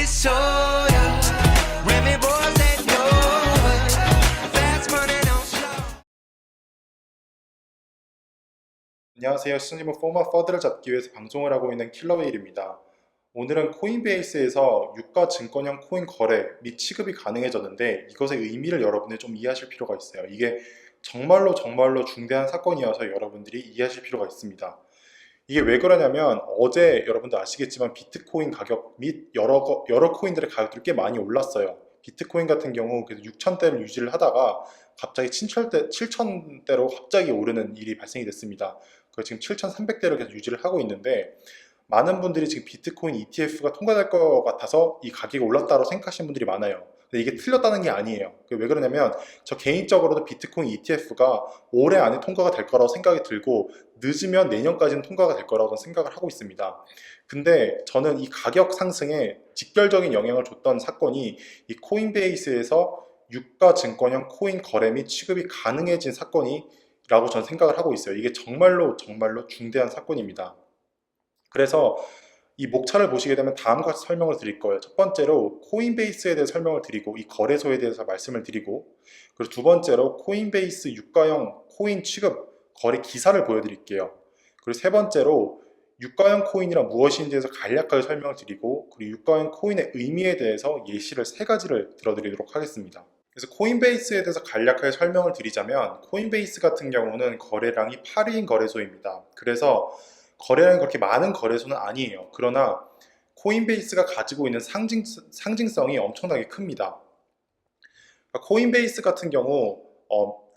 disorder. Remy boys that know it. Fast money don't slow. 안녕하세요. 시즌 포머 퍼드를 잡기 위해서 방송을 하고 있는 킬러웨일입니다. 오늘은 코인베이스에서 유가 증권형 코인 거래 및 취급이 가능해졌는데 이것의 의미를 여러분이 좀 이해하실 필요가 있어요. 이게 정말로 중대한 사건이어서 여러분들이 이해하실 필요가 있습니다. 이게 왜 그러냐면 어제 여러분들 아시겠지만 비트코인 가격 및 여러 코인들의 가격들이 꽤 많이 올랐어요. 비트코인 같은 경우 6,000대를 유지를 하다가 갑자기 7,000대로 갑자기 오르는 일이 발생이 됐습니다. 그래서 지금 7,300대를 계속 유지를 하고 있는데 많은 분들이 지금 비트코인 ETF가 통과될 것 같아서 이 가격이 올랐다고 생각하시는 분들이 많아요. 근데 이게 틀렸다는 게 아니에요. 왜 그러냐면 저 개인적으로도 비트코인 ETF가 올해 안에 통과가 될 거라고 생각이 들고 늦으면 내년까지는 통과가 될 거라고 생각을 하고 있습니다. 근데 저는 이 가격 상승에 직결적인 영향을 줬던 사건이 이 코인베이스에서 유가 증권형 코인 거래 및 취급이 가능해진 사건이라고 저는 생각을 하고 있어요. 이게 정말로 중대한 사건입니다. 그래서 이 목차를 보시게 되면 다음과 같이 설명을 드릴 거예요. 첫 번째로 코인베이스에 대해 설명을 드리고 이 거래소에 대해서 말씀을 드리고, 그리고 두 번째로 코인베이스 유가형 코인 취급 거래 기사를 보여드릴게요. 그리고 세 번째로 유가형 코인이란 무엇인지에 대해서 간략하게 설명을 드리고, 그리고 유가형 코인의 의미에 대해서 예시를 세 가지를 들어드리도록 하겠습니다. 그래서 코인베이스에 대해서 간략하게 설명을 드리자면, 코인베이스 같은 경우는 거래량이 8위인 거래소입니다. 그래서 거래량이 그렇게 많은 거래소는 아니에요. 그러나 코인베이스가 가지고 있는 상징성이 엄청나게 큽니다. 그러니까 코인베이스 같은 경우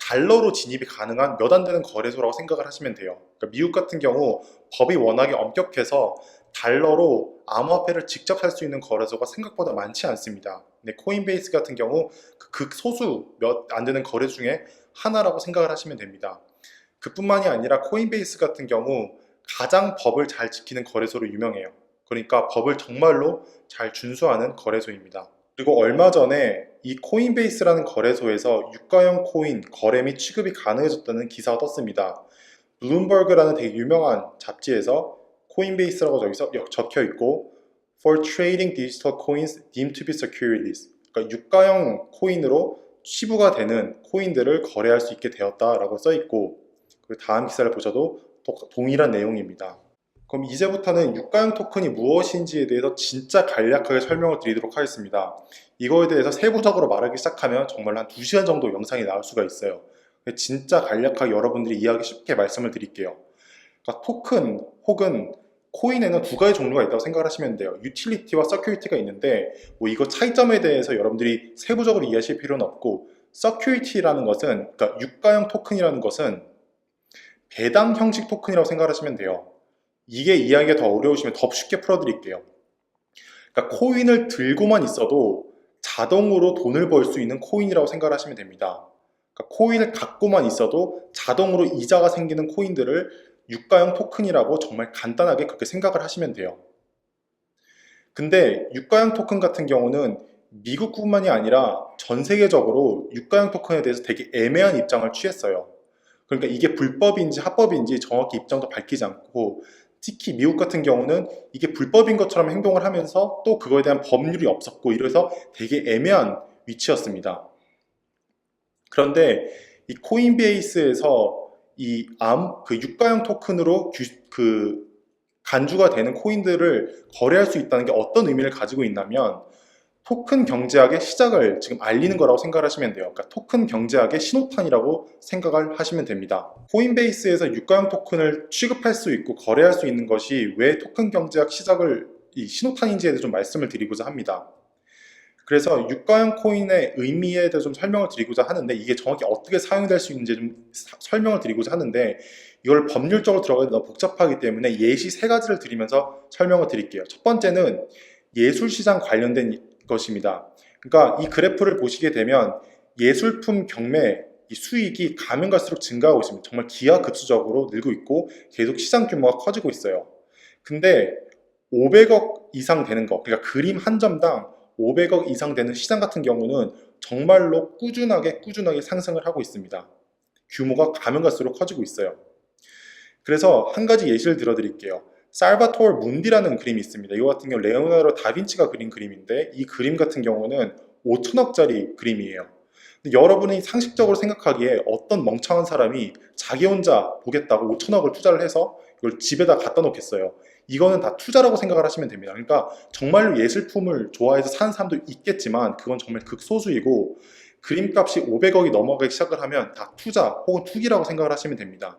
달러로 진입이 가능한 몇 안 되는 거래소라고 생각을 하시면 돼요. 그러니까 미국 같은 경우 법이 워낙에 엄격해서 달러로 암호화폐를 직접 살 수 있는 거래소가 생각보다 많지 않습니다. 근데 코인베이스 같은 경우 극소수 몇 안 되는 거래소 중에 하나라고 생각을 하시면 됩니다. 그뿐만이 아니라 코인베이스 같은 경우 가장 법을 잘 지키는 거래소로 유명해요. 그러니까 법을 정말로 잘 준수하는 거래소입니다. 그리고 얼마 전에 이 코인베이스라는 거래소에서 유가형 코인 거래 및 취급이 가능해졌다는 기사가 떴습니다. 블룸버그라는 되게 유명한 잡지에서 코인베이스라고 저기서 적혀 있고 For trading digital coins deemed to be securities, 그러니까 유가형 코인으로 취부가 되는 코인들을 거래할 수 있게 되었다라고 써 있고, 그 다음 기사를 보셔도 동일한 내용입니다. 그럼 이제부터는 유가형 토큰이 무엇인지에 대해서 진짜 간략하게 설명을 드리도록 하겠습니다. 이거에 대해서 세부적으로 말하기 시작하면 정말 한 2시간 정도 영상이 나올 수가 있어요. 진짜 간략하게 여러분들이 이해하기 쉽게 말씀을 드릴게요. 그러니까 토큰 혹은 코인에는 두 가지 종류가 있다고 생각을 하시면 돼요. 유틸리티와 서큐리티가 있는데 이거 차이점에 대해서 여러분들이 세부적으로 이해하실 필요는 없고, 서큐리티라는 것은, 그러니까 유가형 토큰이라는 것은 배당 형식 토큰이라고 생각하시면 돼요. 이게 이해하기가 더 어려우시면 더 쉽게 풀어드릴게요. 그러니까 코인을 들고만 있어도 자동으로 돈을 벌 수 있는 코인이라고 생각하시면 됩니다. 그러니까 코인을 갖고만 있어도 자동으로 이자가 생기는 코인들을 유가형 토큰이라고 정말 간단하게 그렇게 생각을 하시면 돼요. 근데 유가형 토큰 같은 경우는 미국뿐만이 아니라 전 세계적으로 유가형 토큰에 대해서 되게 애매한 입장을 취했어요. 그러니까 이게 불법인지 합법인지 정확히 입장도 밝히지 않고, 특히 미국 같은 경우는 이게 불법인 것처럼 행동을 하면서 또 그거에 대한 법률이 없었고, 이래서 되게 애매한 위치였습니다. 그런데 이 코인베이스에서 그 유가형 토큰으로 간주가 되는 코인들을 거래할 수 있다는 게 어떤 의미를 가지고 있냐면, 토큰 경제학의 시작을 지금 알리는 거라고 생각하시면 돼요. 그러니까 토큰 경제학의 신호탄이라고 생각을 하시면 됩니다. 코인베이스에서 유가형 토큰을 취급할 수 있고 거래할 수 있는 것이 왜 토큰 경제학 시작을 신호탄인지에 대해서 좀 말씀을 드리고자 합니다. 그래서 유가형 코인의 의미에 대해서 좀 설명을 드리고자 하는데, 이게 정확히 어떻게 사용될 수 있는지 좀 설명을 드리고자 하는데, 이걸 법률적으로 들어가기 너무 복잡하기 때문에 예시 세 가지를 드리면서 설명을 드릴게요. 첫 번째는 예술시장 관련된 것입니다. 그러니까 이 그래프를 보시게 되면 예술품 경매 수익이 가면 갈수록 증가하고 있습니다. 정말 기하급수적으로 늘고 있고 계속 시장 규모가 커지고 있어요. 근데 500억 이상 되는 거, 그러니까 그림 한 점당 500억 이상 되는 시장 같은 경우는 정말로 꾸준하게 상승을 하고 있습니다. 규모가 가면 갈수록 커지고 있어요. 그래서 한 가지 예시를 들어드릴게요. 살바토르 문디라는 그림이 있습니다. 이거 같은 경우 레오나르도 다빈치가 그린 그림인데 이 그림 같은 경우는 5천억짜리 그림이에요. 근데 여러분이 상식적으로 생각하기에 어떤 멍청한 사람이 자기 혼자 보겠다고 5천억을 투자를 해서 이걸 집에다 갖다 놓겠어요. 이거는 다 투자라고 생각을 하시면 됩니다. 그러니까 정말로 예술품을 좋아해서 사는 사람도 있겠지만 그건 정말 극소수이고 그림값이 500억이 넘어가기 시작을 하면 다 투자 혹은 투기라고 생각을 하시면 됩니다.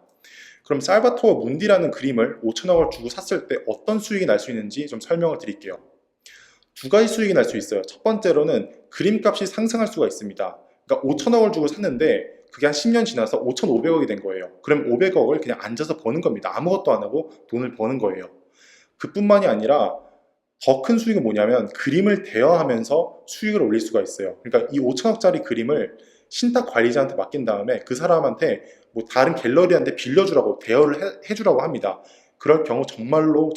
그럼 살바토르 문디라는 그림을 5천억을 주고 샀을 때 어떤 수익이 날 수 있는지 좀 설명을 드릴게요. 두 가지 수익이 날 수 있어요. 첫 번째로는 그림값이 상승할 수가 있습니다. 그러니까 5천억을 주고 샀는데 그게 한 10년 지나서 5,500억이 된 거예요. 그럼 500억을 그냥 앉아서 버는 겁니다. 아무것도 안 하고 돈을 버는 거예요. 그뿐만이 아니라 더 큰 수익은 뭐냐면 그림을 대여하면서 수익을 올릴 수가 있어요. 그러니까 이 5천억짜리 그림을 신탁 관리자한테 맡긴 다음에 그 사람한테 뭐 다른 갤러리한테 빌려주라고 대여를 해주라고 합니다. 그럴 경우 정말로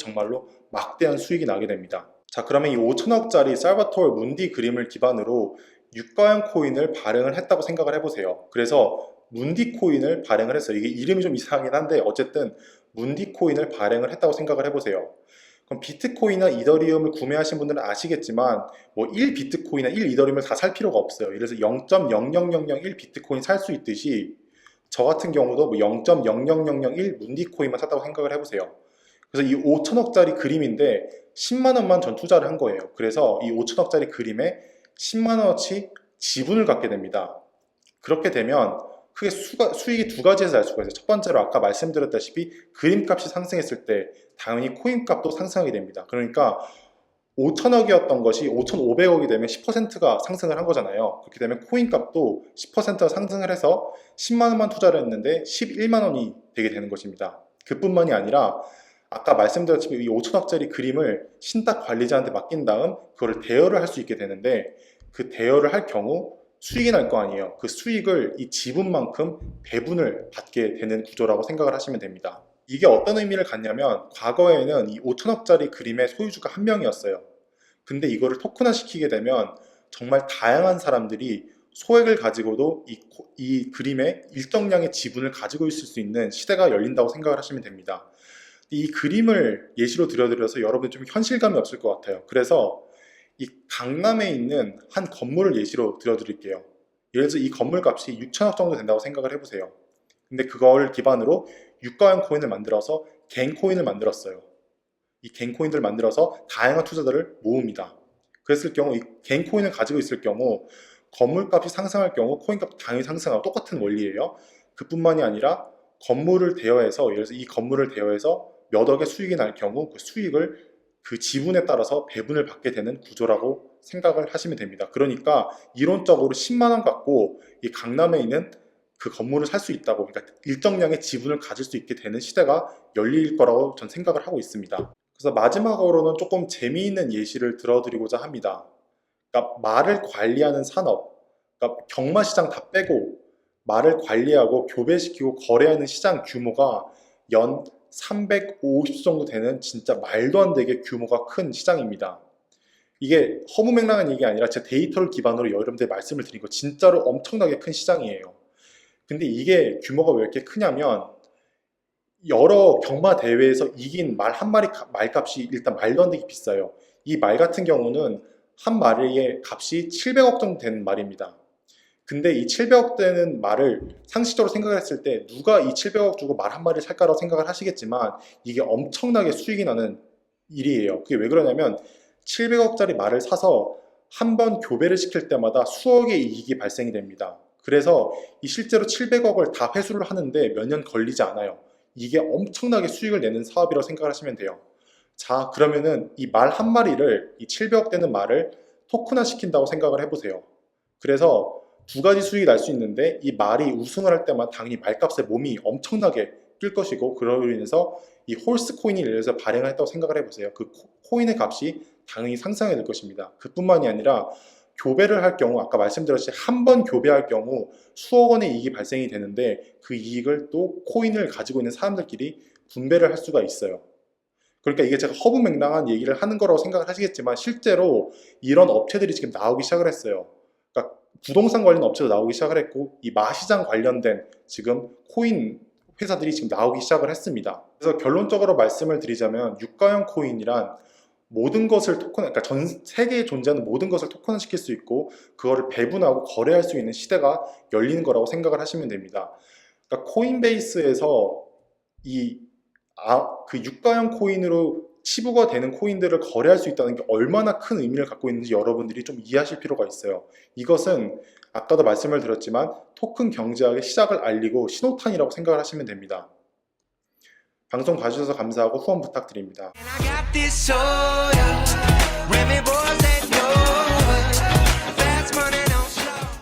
막대한 수익이 나게 됩니다. 자, 그러면 이 5천억짜리 살바토르 문디 그림을 기반으로 유가형 코인을 발행을 했다고 생각을 해보세요. 그래서 문디 코인을 발행을 했어요. 이게 이름이 좀 이상하긴 한데 어쨌든 문디 코인을 발행을 했다고 생각을 해보세요. 그럼 비트코인이나 이더리움을 구매하신 분들은 아시겠지만 뭐 1비트코인이나 1이더리움을 다 살 필요가 없어요. 그래서 0.00001 비트코인 살 수 있듯이 저 같은 경우도 뭐 0.00001 문디 코인만 샀다고 생각을 해보세요. 그래서 이 5천억짜리 그림인데 10만 원만 전 투자를 한 거예요. 그래서 이 5천억짜리 그림에 10만 원어치 지분을 갖게 됩니다. 그렇게 되면 크게 수익이 두 가지에서 날 수가 있어요. 첫 번째로 아까 말씀드렸다시피 그림값이 상승했을 때 당연히 코인값도 상승하게 됩니다. 그러니까 5천억이었던 것이 5,500억이 되면 10%가 상승을 한 거잖아요. 그렇게 되면 코인값도 10%가 상승을 해서 10만 원만 투자를 했는데 11만 원이 되게 되는 것입니다. 그뿐만이 아니라 아까 말씀드렸지만 이 5천억짜리 그림을 신탁 관리자한테 맡긴 다음 그거를 대여를 할 수 있게 되는데 그 대여를 할 경우 수익이 날 거 아니에요. 그 수익을 이 지분만큼 배분을 받게 되는 구조라고 생각을 하시면 됩니다. 이게 어떤 의미를 갖냐면 과거에는 이 5천억짜리 그림의 소유주가 한 명이었어요. 근데 이거를 토큰화 시키게 되면 정말 다양한 사람들이 소액을 가지고도 이 그림의 일정량의 지분을 가지고 있을 수 있는 시대가 열린다고 생각을 하시면 됩니다. 이 그림을 예시로 들어드려서 여러분 좀 현실감이 없을 것 같아요. 그래서 이 강남에 있는 한 건물을 예시로 들어드릴게요. 예를 들어서 이 건물 값이 6천억 정도 된다고 생각을 해보세요. 근데 그걸 기반으로 유가형 코인을 만들어서 갱코인을 만들었어요. 이 갱코인들을 만들어서 다양한 투자자를 모읍니다. 그랬을 경우 이 갱코인을 가지고 있을 경우 건물값이 상승할 경우 코인값도 당연히 상승하고 똑같은 원리예요. 그뿐만이 아니라 건물을 대여해서 예를 들어서 이 건물을 대여해서 몇 억의 수익이 날 경우 그 수익을 그 지분에 따라서 배분을 받게 되는 구조라고 생각을 하시면 됩니다. 그러니까 이론적으로 10만 원 갖고 이 강남에 있는 그 건물을 살 수 있다고, 그러니까 일정량의 지분을 가질 수 있게 되는 시대가 열릴 거라고 전 생각을 하고 있습니다. 그래서 마지막으로는 조금 재미있는 예시를 들어드리고자 합니다. 그러니까 말을 관리하는 산업, 그러니까 경마시장 다 빼고 말을 관리하고 교배시키고 거래하는 시장 규모가 연 350 정도 되는 진짜 말도 안 되게 규모가 큰 시장입니다. 이게 허무맹랑한 얘기 아니라 제 데이터를 기반으로 여러분들 말씀을 드린 거 진짜로 엄청나게 큰 시장이에요. 근데 이게 규모가 왜 이렇게 크냐면 여러 경마 대회에서 이긴 말 한 마리 말값이 일단 말도 안 되게 비싸요. 이 말 같은 경우는 한 마리의 값이 700억 정도 되는 말입니다. 근데 이 700억 되는 말을 상식적으로 생각을 했을 때 누가 이 700억 주고 말 한 마리를 살까라고 생각을 하시겠지만 이게 엄청나게 수익이 나는 일이에요. 그게 왜 그러냐면 700억짜리 말을 사서 한 번 교배를 시킬 때마다 수억의 이익이 발생이 됩니다. 그래서 이 실제로 700억을 다 회수를 하는데 몇 년 걸리지 않아요. 이게 엄청나게 수익을 내는 사업이라고 생각을 하시면 돼요. 자, 그러면은 이 말 한 마리를, 이 700억 되는 말을 토큰화 시킨다고 생각을 해보세요. 그래서 두 가지 수익이 날 수 있는데 이 말이 우승을 할 때만 당연히 말값의 몸이 엄청나게 뛸 것이고 그로 인해서 이 홀스 코인이 예를 들어서 발행을 했다고 생각을 해보세요. 그 코인의 값이 당연히 상승하게 될 것입니다. 그뿐만이 아니라 교배를 할 경우 아까 말씀드렸듯이 한 번 교배할 경우 수억 원의 이익이 발생이 되는데 그 이익을 또 코인을 가지고 있는 사람들끼리 분배를 할 수가 있어요. 그러니까 이게 제가 허무맹랑한 얘기를 하는 거라고 생각을 하시겠지만 실제로 이런 업체들이 지금 나오기 시작을 했어요. 그러니까 부동산 관련 업체도 나오기 시작을 했고 이 마시장 관련된 지금 코인 회사들이 지금 나오기 시작을 했습니다. 그래서 결론적으로 말씀을 드리자면 유가형 코인이란 모든 것을 그러니까 전 세계에 존재하는 모든 것을 토큰화 시킬 수 있고 그거를 배분하고 거래할 수 있는 시대가 열리는 거라고 생각을 하시면 됩니다. 그러니까 코인베이스에서 그 유가형 코인으로 치부가 되는 코인들을 거래할 수 있다는 게 얼마나 큰 의미를 갖고 있는지 여러분들이 좀 이해하실 필요가 있어요. 이것은 아까도 말씀을 드렸지만 토큰 경제학의 시작을 알리고 신호탄이라고 생각을 하시면 됩니다. 방송 봐주셔서 감사하고 후원 부탁드립니다. And I got this soda. Remy boy